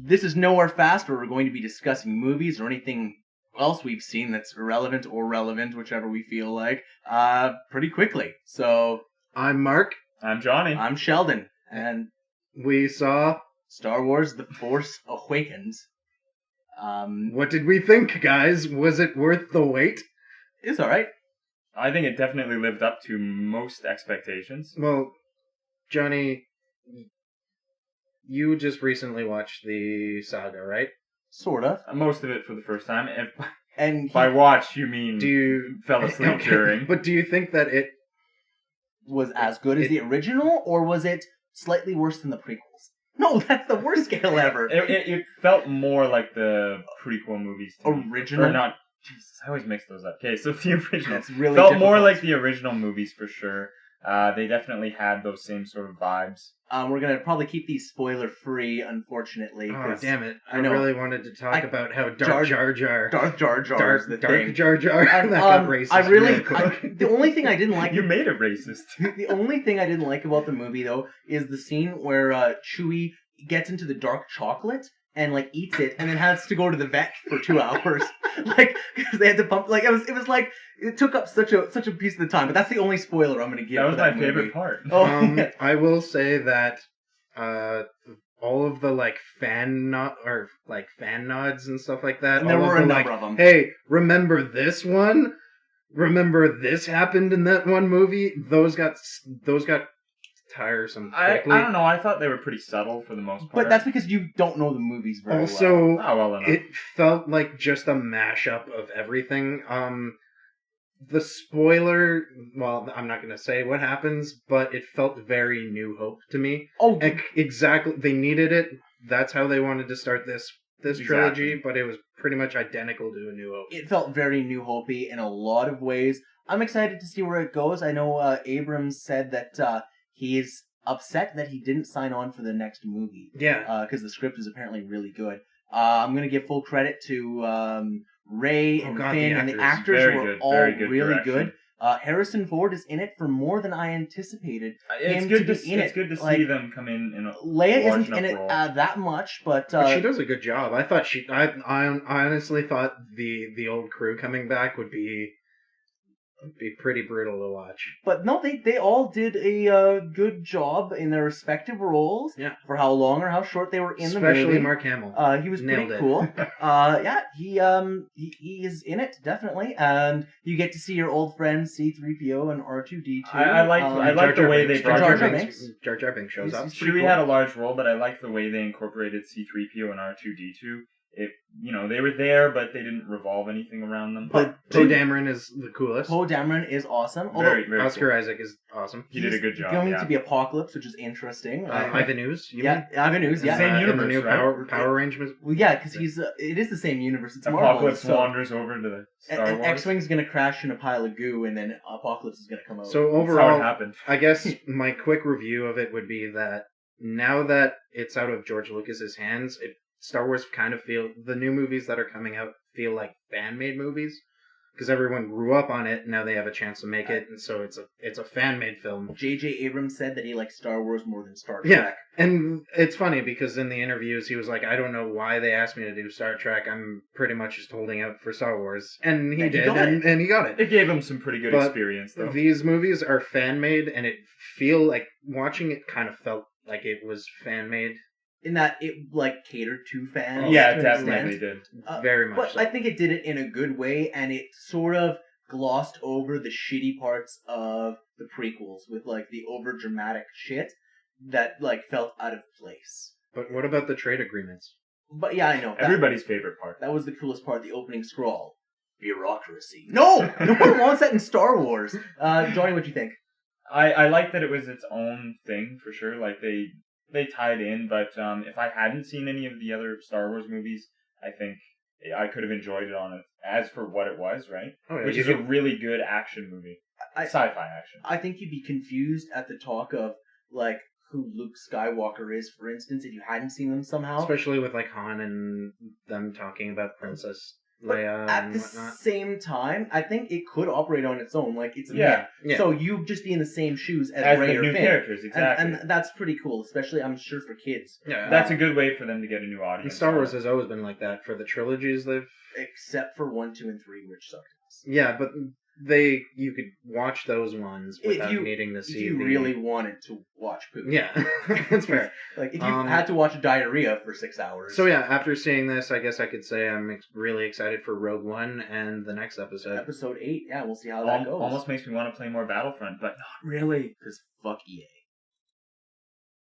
This is Nowhere Fast, where we're going to be discussing movies or anything else we've seen that's irrelevant or relevant, whichever we feel like, pretty quickly. So, I'm Mark. I'm Johnny. I'm Sheldon, and We saw... Star Wars The Force Awakens. What did we think, guys? Was it worth the wait? It's alright. I think it definitely lived up to most expectations. Well, Johnny, you just recently watched the saga, right? Sort of. Most of it for the first time. If And by watch, you mean Do you... fell asleep during. But do you think that it... was as good as the original, or was it slightly worse than the prequels? No, that's the worst scale ever. It felt more like the prequel movies to me. Original? Or not. Jesus, I always mix those up. Okay, so the original. That's really felt difficult. more like the original movies for sure. They definitely had those same sort of vibes. We're gonna probably keep these spoiler-free, unfortunately. Oh, 'cause damn it. I know. really wanted to talk about how Darth Jar Jar... Darth Jar Jar is the thing. Jar Jar... And, that got racist I really... real quick. the only thing I didn't like... You made it racist. The only thing I didn't like about the movie, though, is the scene where Chewie gets into the dark chocolate and like eats it, and then has to go to the vet for 2 hours, like because they had to pump. Like it was like it took up such a piece of the time. But that's the only spoiler I'm going to give. That was for my favorite movie. part. Oh, I will say that all of the fan nods and stuff like that. And there all were of a the, number of them. Hey, remember this one? Remember this happened in that one movie? Those got tiresome I quickly. don't know. I thought they were pretty subtle for the most part. But that's because you don't know the movies very well. Also, well enough. it felt like just a mashup of everything. The spoiler, well, I'm not going to say what happens, but it felt very New Hope to me. Oh, Exactly. They needed it. That's how they wanted to start this trilogy, Exactly. but it was pretty much identical to A New Hope. it felt very New Hope-y in a lot of ways. I'm excited to see where it goes. I know Abrams said that he's upset that he didn't sign on for the next movie. Yeah. Because the script is apparently really good. I'm going to give full credit to Ray and Finn, and the actors Very were good, all very good really direction. good. Harrison Ford is in it for more than I anticipated. It's him good to to be in it's it. good to Like, see them come in a Leia large isn't in enough it role. that much, but But she does a good job. I thought I honestly thought the old crew coming back would be pretty brutal to watch. But no, they all did a good job in their respective roles. Yeah. For how long or how short they were in the movie. Especially Mark Hamill. He was Nailed pretty it. cool. Yeah, he is in it definitely, and you get to see your old friends C-3PO and R2D2. I like the way they brought Jar Jar Jar Binks. Binks. Jar Jar Binks shows up. He's pretty Chewie cool. had a large role, but I like the way they incorporated C-3PO and R2D2. They were there, but they didn't revolve anything around them. But Poe Dameron is the coolest. Poe Dameron is awesome. Although very, very Oscar cool. Isaac is awesome. He did a good job. filming Yeah. to be Apocalypse, which is interesting. Ivan Ooze, you Yeah, mean? Ivan Ooze, yeah. Same In the universe, new right? Power Rangers. Well, yeah, because it is the same universe. It's Marvel. Apocalypse So, wanders over to the Star and Wars. X-Wing's gonna crash in a pile of goo, and then Apocalypse is gonna come out. So That's how it overall, happened. I guess my quick review of it would be that now that it's out of George Lucas's hands, Star Wars kind of the new movies that are coming out feel like fan-made movies because everyone grew up on it. And now they have a chance to make it, and so it's a fan-made film. J.J. Abrams said that he likes Star Wars more than Star Yeah. Trek. And it's funny because in the interviews he was like, I don't know why they asked me to do Star Trek. I'm pretty much just holding out for Star Wars, and he And he did, got it. and he got it. It gave him some pretty good But experience, though. These movies are fan-made, and watching it kind of felt like it was fan-made. In that it catered to fans. Yeah, to it an definitely extent. did. Very much But so. I think it did it in a good way, and it sort of glossed over the shitty parts of the prequels with the over dramatic shit that felt out of place. But what about the trade agreements? But yeah, I know. Everybody's favorite part. That was the coolest part, the opening scroll. Bureaucracy. No! No one wants that in Star Wars. Johnny, what'd you think? I like that it was its own thing, for sure. They tied in, but if I hadn't seen any of the other Star Wars movies, I think I could have enjoyed it on it as for what it was, right? Oh, yeah, Which is a really good action movie. Sci-fi action. I think you'd be confused at the talk of, who Luke Skywalker is, for instance, if you hadn't seen them somehow. Especially with Han and them talking about Princess But Leia at and the whatnot. same time, I think it could operate on its own. Like it's a Yeah. man. Yeah. So you just be in the same shoes as, As Rey the or new Finn. characters, exactly. And that's pretty cool, especially I'm sure for kids. Yeah, That's a good way for them to get a new and audience. Star on Wars it. has always been like that. For the trilogies, they've Except for 1, 2, and 3, which sucked. but you could watch those ones without needing to If see you the... really wanted to watch poop. Yeah, that's fair. Like if you had to watch diarrhea for 6 hours. So yeah, after seeing this, I guess I could say I'm really excited for Rogue One and the next episode. Episode 8, yeah, we'll see how that goes. Almost makes me want to play more Battlefront, but Not really, because fuck EA.